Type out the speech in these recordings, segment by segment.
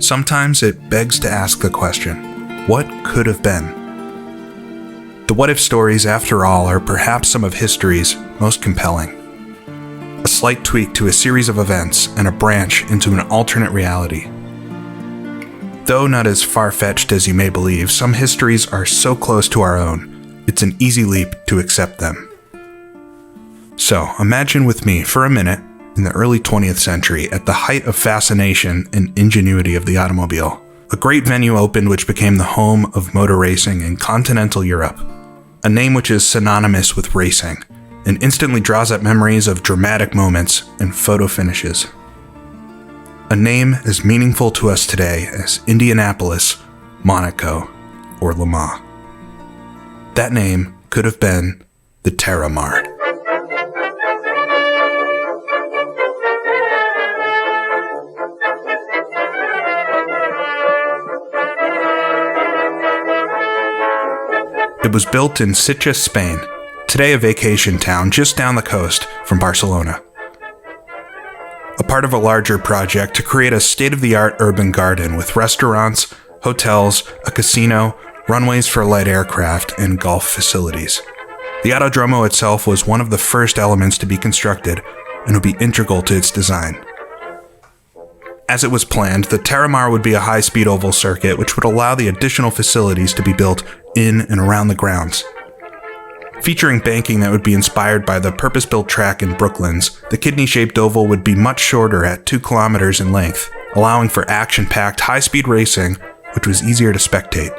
Sometimes it begs to ask the question, what could have been? The what-if stories, after all, are perhaps some of history's most compelling. A slight tweak to a series of events and a branch into an alternate reality. Though not as far-fetched as you may believe, some histories are so close to our own, it's an easy leap to accept them. So, imagine with me for a minute in the early 20th century, at the height of fascination and ingenuity of the automobile, a great venue opened which became the home of motor racing in continental Europe, a name which is synonymous with racing, and instantly draws up memories of dramatic moments and photo finishes. A name as meaningful to us today as Indianapolis, Monaco, or Le Mans. That name could have been the Terramar. It was built in Sitges, Spain, today a vacation town just down the coast from Barcelona. A part of a larger project to create a state-of-the-art urban garden with restaurants, hotels, a casino, runways for light aircraft, and golf facilities. The Autodromo itself was one of the first elements to be constructed and would be integral to its design. As it was planned, the Terramar would be a high-speed oval circuit which would allow the additional facilities to be built in and around the grounds. Featuring banking that would be inspired by the purpose-built track in Brooklands, the kidney-shaped oval would be much shorter at 2 kilometers in length, allowing for action-packed high-speed racing, which was easier to spectate.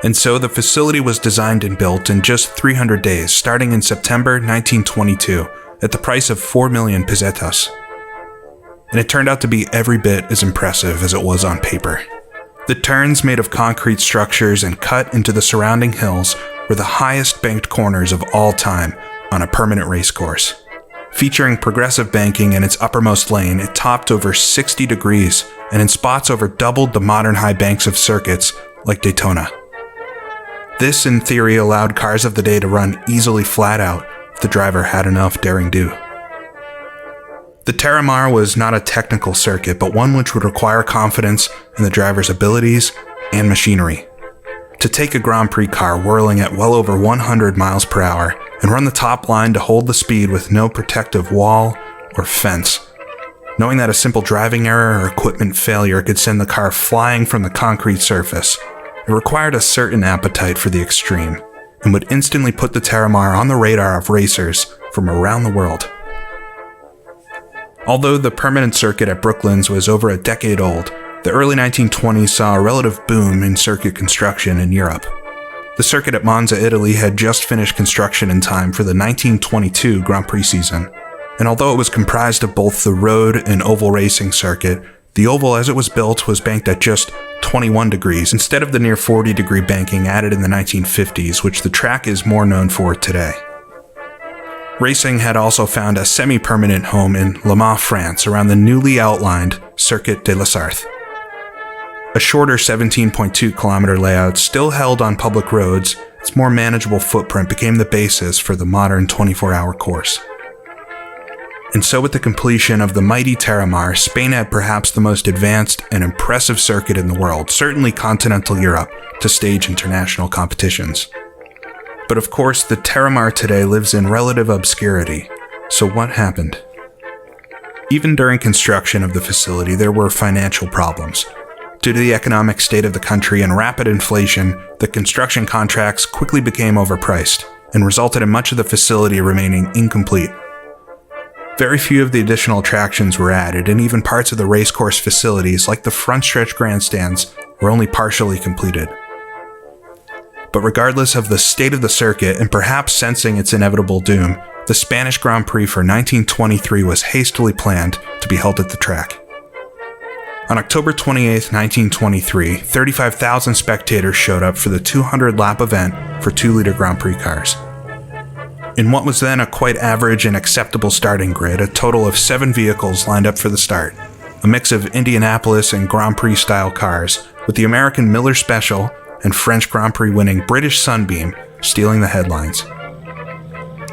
And so the facility was designed and built in just 300 days, starting in September 1922, at the price of 4 million pesetas. And it turned out to be every bit as impressive as it was on paper. The turns, made of concrete structures and cut into the surrounding hills, were the highest banked corners of all time on a permanent race course. Featuring progressive banking in its uppermost lane, it topped over 60 degrees and in spots over doubled the modern high banks of circuits like Daytona. This, in theory, allowed cars of the day to run easily flat out if the driver had enough daring do. The Terramar was not a technical circuit, but one which would require confidence in the driver's abilities and machinery. To take a Grand Prix car whirling at well over 100 miles per hour and run the top line to hold the speed with no protective wall or fence, knowing that a simple driving error or equipment failure could send the car flying from the concrete surface, it required a certain appetite for the extreme and would instantly put the Terramar on the radar of racers from around the world. Although the permanent circuit at Brooklands was over a decade old, the early 1920s saw a relative boom in circuit construction in Europe. The circuit at Monza, Italy had just finished construction in time for the 1922 Grand Prix season, and although it was comprised of both the road and oval racing circuit, the oval as it was built was banked at just 21 degrees instead of the near 40-degree banking added in the 1950s, which the track is more known for today. Racing had also found a semi-permanent home in Le Mans, France, around the newly outlined Circuit de la Sarthe. A shorter 17.2-kilometer layout still held on public roads, its more manageable footprint became the basis for the modern 24-hour course. And so with the completion of the mighty Terramar, Spain had perhaps the most advanced and impressive circuit in the world, certainly continental Europe, to stage international competitions. But of course, the Terramar today lives in relative obscurity. So what happened? Even during construction of the facility, there were financial problems. Due to the economic state of the country and rapid inflation, the construction contracts quickly became overpriced and resulted in much of the facility remaining incomplete. Very few of the additional attractions were added, and even parts of the racecourse facilities, like the front stretch grandstands, were only partially completed. But regardless of the state of the circuit, and perhaps sensing its inevitable doom, the Spanish Grand Prix for 1923 was hastily planned to be held at the track. On October 28, 1923, 35,000 spectators showed up for the 200-lap event for 2-liter Grand Prix cars. In what was then a quite average and acceptable starting grid, a total of 7 vehicles lined up for the start, a mix of Indianapolis and Grand Prix-style cars, with the American Miller Special and French Grand Prix winning British Sunbeam stealing the headlines.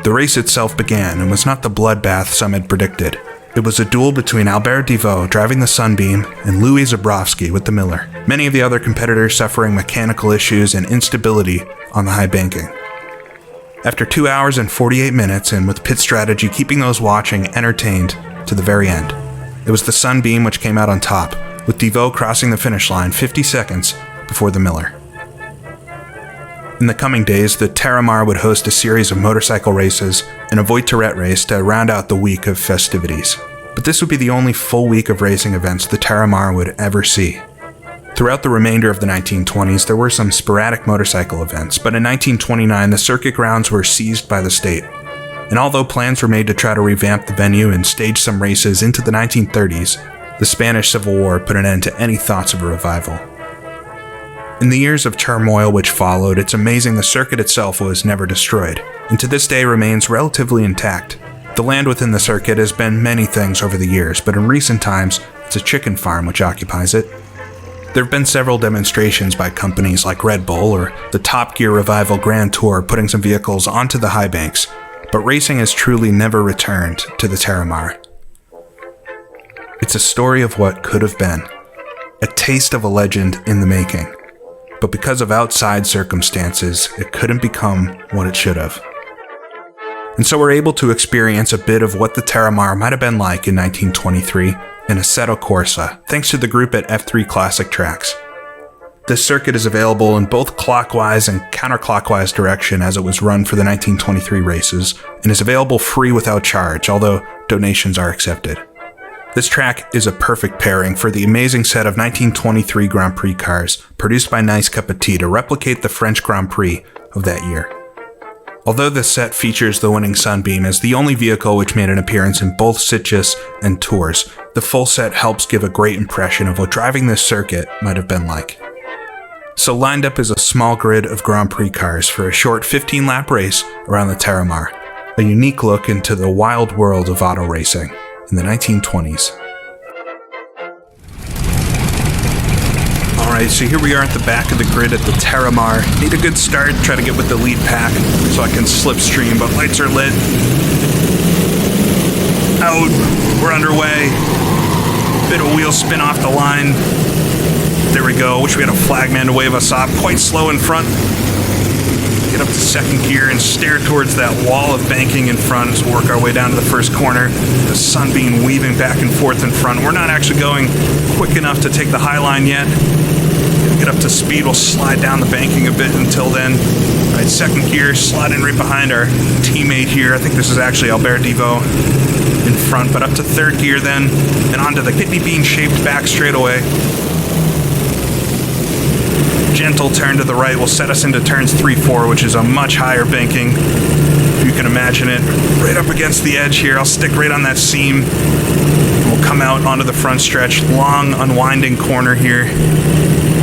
The race itself began and was not the bloodbath some had predicted. It was a duel between Albert Devoe driving the Sunbeam and Louis Zabrowski with the Miller, many of the other competitors suffering mechanical issues and instability on the high banking. After 2 hours and 48 minutes, and with pit strategy keeping those watching entertained to the very end, it was the Sunbeam which came out on top, with Devoe crossing the finish line 50 seconds before the Miller. In the coming days, the Terramar would host a series of motorcycle races and a Voit Tourette race to round out the week of festivities. But this would be the only full week of racing events the Terramar would ever see. Throughout the remainder of the 1920s, there were some sporadic motorcycle events, but in 1929 the circuit grounds were seized by the state. And although plans were made to try to revamp the venue and stage some races into the 1930s, the Spanish Civil War put an end to any thoughts of a revival. In the years of turmoil which followed, it's amazing the circuit itself was never destroyed, and to this day remains relatively intact. The land within the circuit has been many things over the years, but in recent times, it's a chicken farm which occupies it. There have been several demonstrations by companies like Red Bull or the Top Gear Revival Grand Tour putting some vehicles onto the high banks, but racing has truly never returned to the Terramar. It's a story of what could have been, a taste of a legend in the making. But because of outside circumstances, it couldn't become what it should have. And so we're able to experience a bit of what the Terramar might have been like in 1923 in Assetto Corsa, thanks to the group at F3 Classic Tracks. This circuit is available in both clockwise and counterclockwise direction as it was run for the 1923 races, and is available free without charge, although donations are accepted. This track is a perfect pairing for the amazing set of 1923 Grand Prix cars produced by Nicecuppatea to replicate the French Grand Prix of that year. Although this set features the winning Sunbeam as the only vehicle which made an appearance in both Sitges and Tours, the full set helps give a great impression of what driving this circuit might have been like. So lined up is a small grid of Grand Prix cars for a short 15-lap race around the Terramar, a unique look into the wild world of auto racing in the 1920s. Alright, so here we are at the back of the grid at the Terramar. Need a good start, try to get with the lead pack so I can slipstream, but lights are lit. Out, we're underway. Bit of wheel spin off the line. There we go, wish we had a flagman to wave us off. Quite slow in front. Get up to second gear and stare towards that wall of banking in front as we work our way down to the first corner. The Sunbeam weaving back and forth in front. We're not actually going quick enough to take the high line yet. Get up to speed, we'll slide down the banking a bit until then. All right, second gear, sliding right behind our teammate here. I think this is actually Albert Devoe in front, but up to third gear then, and onto the kidney bean shaped back straightaway. Gentle turn to the right will set us into turns 3-4, which is a much higher banking, if you can imagine it. Right up against the edge here, I'll stick right on that seam. We'll come out onto the front stretch. Long, unwinding corner here.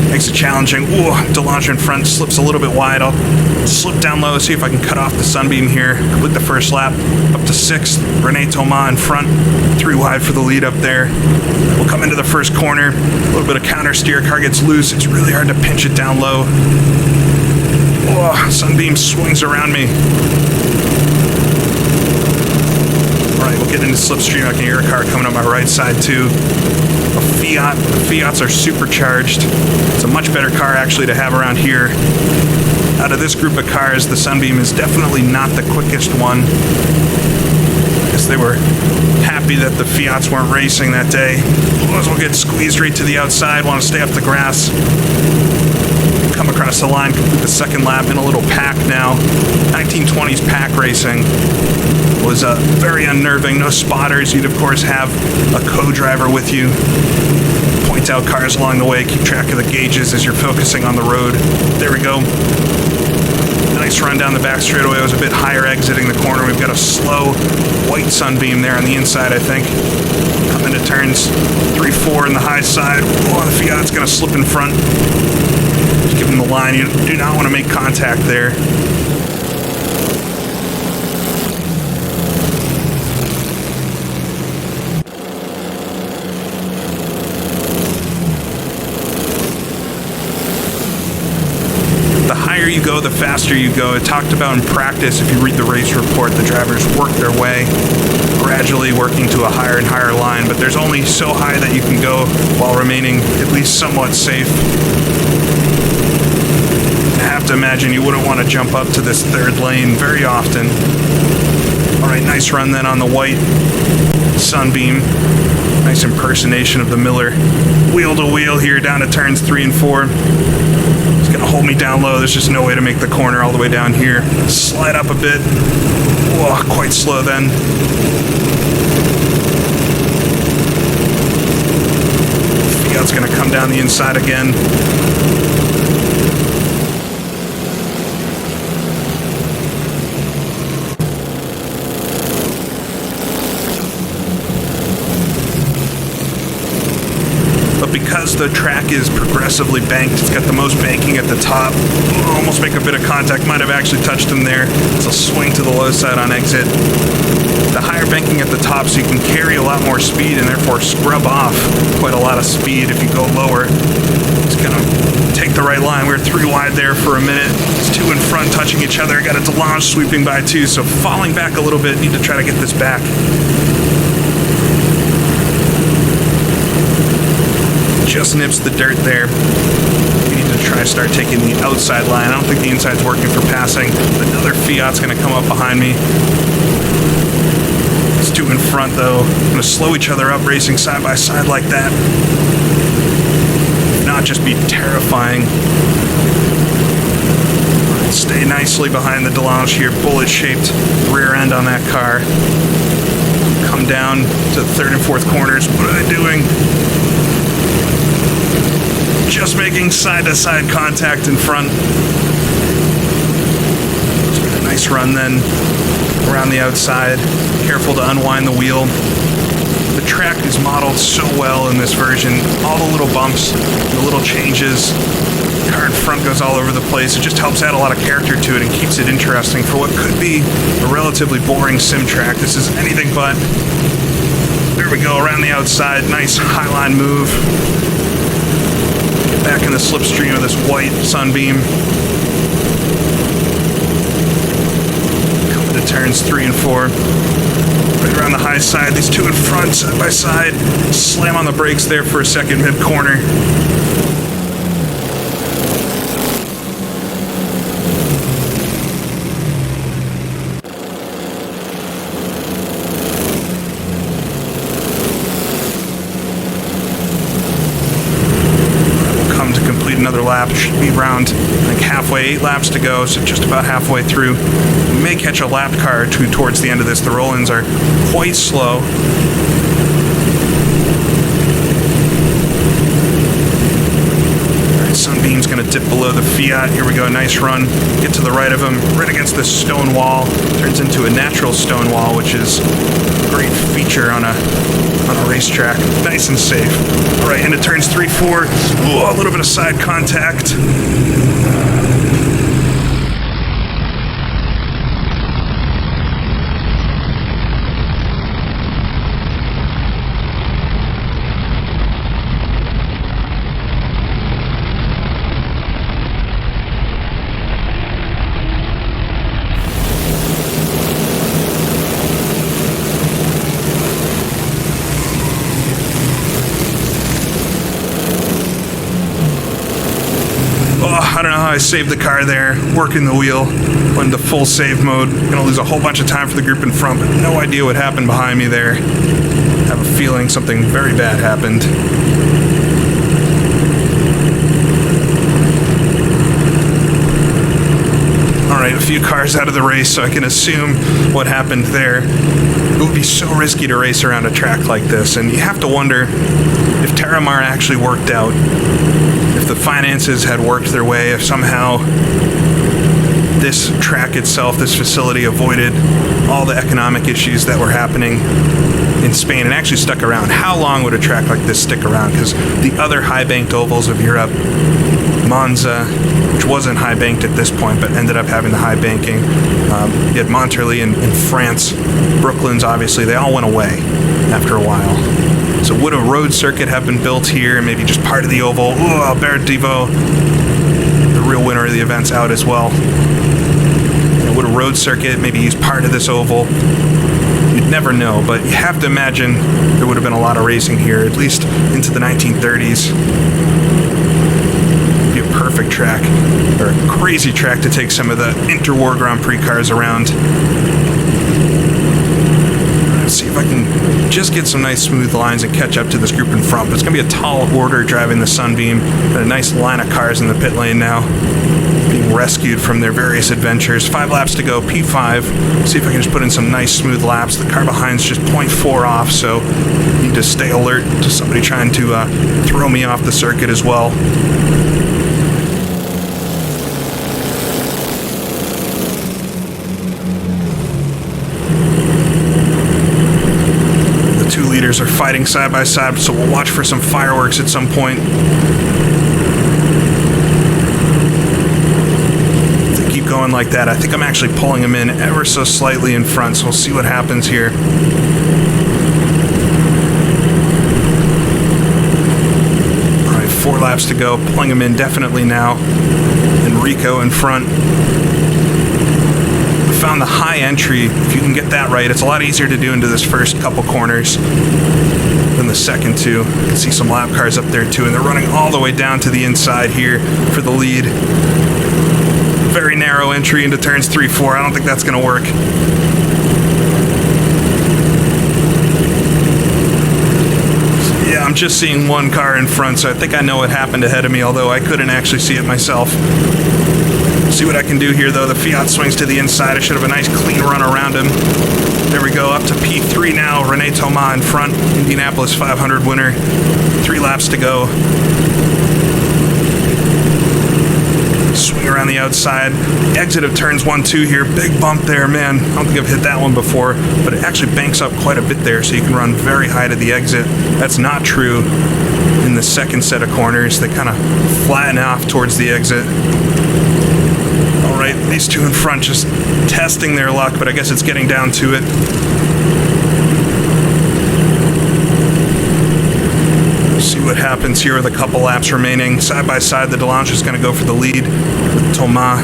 Makes it challenging. Ooh, Delange in front slips a little bit wide. I'll slip down low, see if I can cut off the Sunbeam here. Complete the first lap. Up to sixth. René Thomas in front. 3 wide for the lead up there. We'll come into the first corner. A little bit of counter steer. Car gets loose. It's really hard to pinch it down low. Oh, Sunbeam swings around me. Alright, we'll get into slipstream. I can hear a car coming up my right side too. A Fiat. The Fiats are supercharged. It's a much better car actually to have around here. Out of this group of cars, the Sunbeam is definitely not the quickest one. I guess they were happy that the Fiats weren't racing that day. Otherwise we'll get squeezed right to the outside. Want to stay off the grass. Come across the line, complete the second lap in a little pack now. 1920s pack racing was very unnerving. No spotters. You'd of course have a co-driver with you. Point out cars along the way. Keep track of the gauges as you're focusing on the road. There we go. Nice run down the back straightaway. It was a bit higher exiting the corner. We've got a slow white Sunbeam there on the inside, I think. Come into turns 3-4 in the high side. Oh, the Fiat's going to slip in front. Just give him the line. You do not want to make contact there. the faster you go. It talked about in practice, if you read the race report, the drivers work their way, gradually working to a higher and higher line, but there's only so high that you can go while remaining at least somewhat safe. I have to imagine you wouldn't want to jump up to this third lane very often. Alright, nice run then on the white Sunbeam. Nice impersonation of the Miller. Wheel to wheel here down to turns 3 and 4. It's going to hold me down low. There's just no way to make the corner all the way down here. Slide up a bit. Whoa, quite slow then. Fiat's going to come down the inside again. Because the track is progressively banked, it's got the most banking at the top. Almost make a bit of contact, might have actually touched him there. It's a swing to the low side on exit. The higher banking at the top, so you can carry a lot more speed and therefore scrub off quite a lot of speed if you go lower. Just gonna take the right line. We're 3 wide there for a minute. It's 2 in front touching each other. Got a Delange sweeping by too, so falling back a little bit. Need to try to get this back. Just nips the dirt there. We need to try to start taking the outside line. I don't think the inside's working for passing. Another Fiat's going to come up behind me. It's 2 in front though. Going to slow each other up racing side by side like that. Not just be terrifying. Stay nicely behind the Delange here. Bullet-shaped rear end on that car. Come down to the 3rd and 4th corners. What are they doing? Just making side-to-side contact in front. A nice run then around the outside. Careful to unwind the wheel. The track is modeled so well in this version. All the little bumps, the little changes. The car in front goes all over the place. It just helps add a lot of character to it and keeps it interesting for what could be a relatively boring sim track. This is anything but. There we go, around the outside. Nice highline move. Back in the slipstream of this white Sunbeam. Coming to turns 3 and 4. Right around the high side. These 2 in front, side by side. Slam on the brakes there for a second mid-corner. Another lap. Should be around, I think, halfway, 8 laps to go, so just about halfway through. We may catch a lap car or 2 towards the end of this. The roll-ins are quite slow. Alright, Sunbeam's going to dip below the Fiat. Here we go, nice run. Get to the right of him, right against this stone wall. Turns into a natural stone wall, which is a great feature on a racetrack. Nice and safe. Alright, into turns 3, 4. Ooh, a little bit of side contact. I don't know how I saved the car there, working the wheel, went into full save mode. Gonna lose a whole bunch of time for the group in front, but no idea what happened behind me there. Have a feeling something very bad happened. Alright, a few cars out of the race, so I can assume what happened there. It would be so risky to race around a track like this, and you have to wonder if Terramar actually worked out. If the finances had worked their way, if somehow this track itself, this facility, avoided all the economic issues that were happening in Spain and actually stuck around. How long would a track like this stick around? Because the other high-banked ovals of Europe, Monza, which wasn't high-banked at this point, but ended up having the high banking. You had Monterrey in France, Brooklands, obviously, they all went away after a while. So would a road circuit have been built here, maybe just part of the oval? Ooh, Albert Divo. The real winner of the event's out as well. Would a road circuit maybe use part of this oval? You'd never know, but you have to imagine there would have been a lot of racing here, at least into the 1930s. It'd be a perfect track, or a crazy track to take some of the interwar Grand Prix cars around. Let's see if I can just get some nice smooth lines and catch up to this group in front. But it's going to be a tall order driving the Sunbeam. Got a nice line of cars in the pit lane now, being rescued from their various adventures. 5 laps to go, P5. See if I can just put in some nice smooth laps. The car behind's just 0.4 off, so need to stay alert to somebody trying to throw me off the circuit as well. The 2 leaders are fighting side by side, so we'll watch for some fireworks at some point. Going like that, I think I'm actually pulling him in ever so slightly in front, so we'll see what happens here. Alright, 4 laps to go, pulling him in definitely now. Enrico in front. I found the high entry, if you can get that right, it's a lot easier to do into this first couple corners than the second two. I can see some lap cars up there too, and they're running all the way down to the inside here for the lead. Very narrow entry into turns 3-4. I don't think that's going to work. Yeah, I'm just seeing one car in front, so I think I know what happened ahead of me, although I couldn't actually see it myself. See what I can do here, though. The Fiat swings to the inside. I should have a nice clean run around him. There we go, up to P3 now. René Thomas in front. Indianapolis 500 winner. 3 laps to go. Swing around the outside. Exit of turns 1-2 here. Big bump there, man. I don't think I've hit that one before, but it actually banks up quite a bit there, so you can run very high to the exit. That's not true in the second set of corners. They kind of flatten off towards the exit. All right, these 2 in front just testing their luck, but I guess it's getting down to it. See what happens here with a couple laps remaining. Side by side, the Delange is going to go for the lead with Thomas.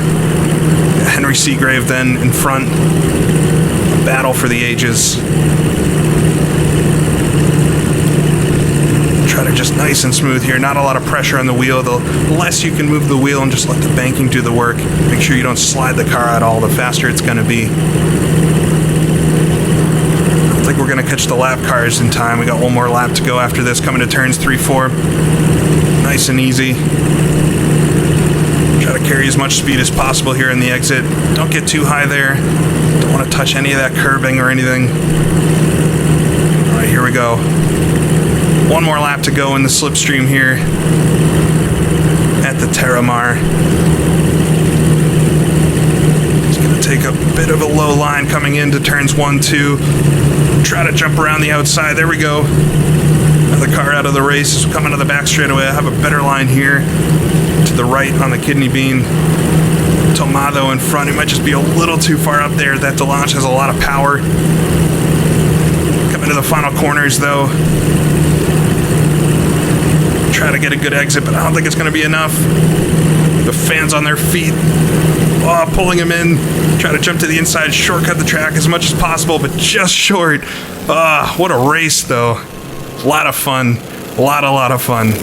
Henry Seagrave then in front. A battle for the ages. Try to just nice and smooth here. Not a lot of pressure on the wheel. The less you can move the wheel and just let the banking do the work. Make sure you don't slide the car at all. The faster it's going to be. I think we're going to catch the lap cars in time. We got one more lap to go after this, coming to turns 3-4. Nice and easy. Try to carry as much speed as possible here in the exit. Don't get too high there. Don't want to touch any of that curbing or anything. All right, here we go. One more lap to go in the slipstream here at the Terramar. Take a bit of a low line coming into turns 1-2. Try to jump around the outside. There we go. Another car out of the race. Coming to the back straightaway. I have a better line here to the right on the kidney bean. Tomado in front. He might just be a little too far up there. That Delange has a lot of power. Coming to the final corners though. Try to get a good exit, but I don't think it's going to be enough. The fans on their feet. Oh, pulling him in. Try to jump to the inside, shortcut the track as much as possible, but just short. What a race, though. A lot of fun. A lot of fun.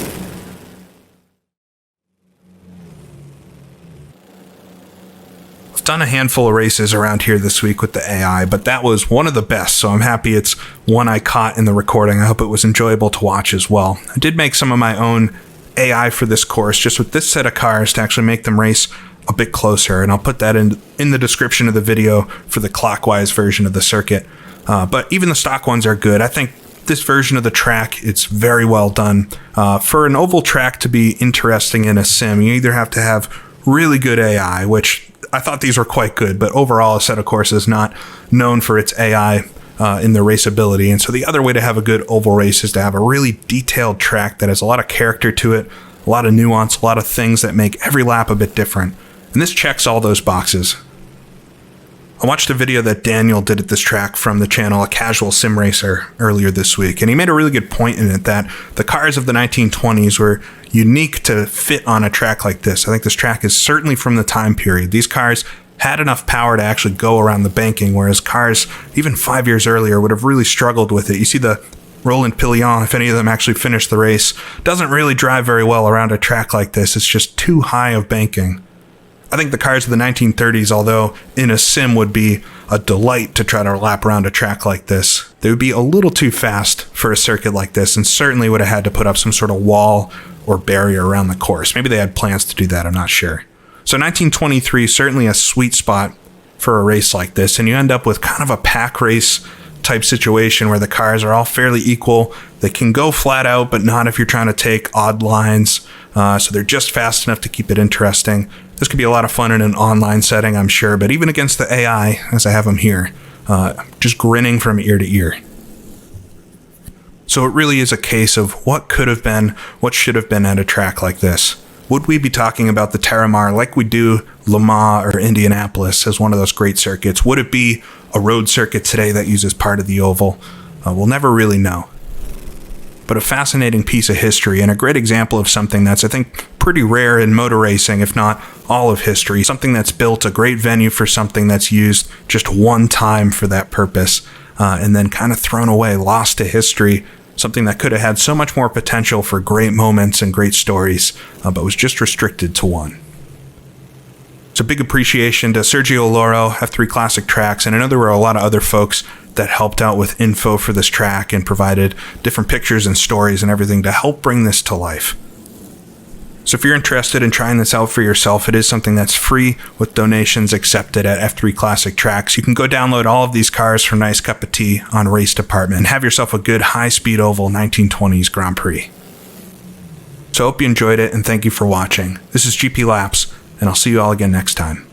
I've done a handful of races around here this week with the AI, but that was one of the best, so I'm happy it's one I caught in the recording. I hope it was enjoyable to watch as well. I did make some of my own AI for this course, just with this set of cars to actually make them race a bit closer, and I'll put that in the description of the video for the clockwise version of the circuit. But even the stock ones are good. I think this version of the track, it's very well done. For an oval track to be interesting in a sim, you either have to have really good AI, which I thought these were quite good, but overall Assetto Corsa is not known for its AI in their raceability. And so the other way to have a good oval race is to have a really detailed track that has a lot of character to it, a lot of nuance, a lot of things that make every lap a bit different. And this checks all those boxes. I watched a video that Daniel did at this track from the channel A Casual Sim Racer earlier this week, and he made a really good point in it that the cars of the 1920s were unique to fit on a track like this. I think this track is certainly from the time period. These cars had enough power to actually go around the banking, whereas cars even 5 years earlier would have really struggled with it. You see the Roland Pillion, if any of them actually finished the race, doesn't really drive very well around a track like this. It's just too high of banking. I think the cars of the 1930s, although in a sim would be a delight to try to lap around a track like this, they would be a little too fast for a circuit like this, and certainly would have had to put up some sort of wall or barrier around the course. Maybe they had plans to do that, I'm not sure. So 1923, certainly a sweet spot for a race like this, and you end up with kind of a pack race type situation where the cars are all fairly equal. They can go flat out, but not if you're trying to take odd lines, so they're just fast enough to keep it interesting. This could be a lot of fun in an online setting, I'm sure, but even against the AI, as I have them here, just grinning from ear to ear. So it really is a case of what could have been, what should have been at a track like this. Would we be talking about the Terramar like we do Le Mans or Indianapolis as one of those great circuits? Would it be a road circuit today that uses part of the oval? We'll never really know. But a fascinating piece of history and a great example of something that's, I think, pretty rare in motor racing, if not all of history. Something that's built a great venue for something that's used just one time for that purpose, and then kind of thrown away, lost to history. Something that could have had so much more potential for great moments and great stories, but was just restricted to one. So big appreciation to Sergio, Loro, F3 Classic Tracks, and I know there were a lot of other folks that helped out with info for this track and provided different pictures and stories and everything to help bring this to life. So if you're interested in trying this out for yourself, it is something that's free with donations accepted at F3 Classic Tracks. You can go download all of these cars from Nicecuppatea on Race Department and have yourself a good high-speed oval 1920s Grand Prix. So I hope you enjoyed it, and thank you for watching. This is GP Laps, and I'll see you all again next time.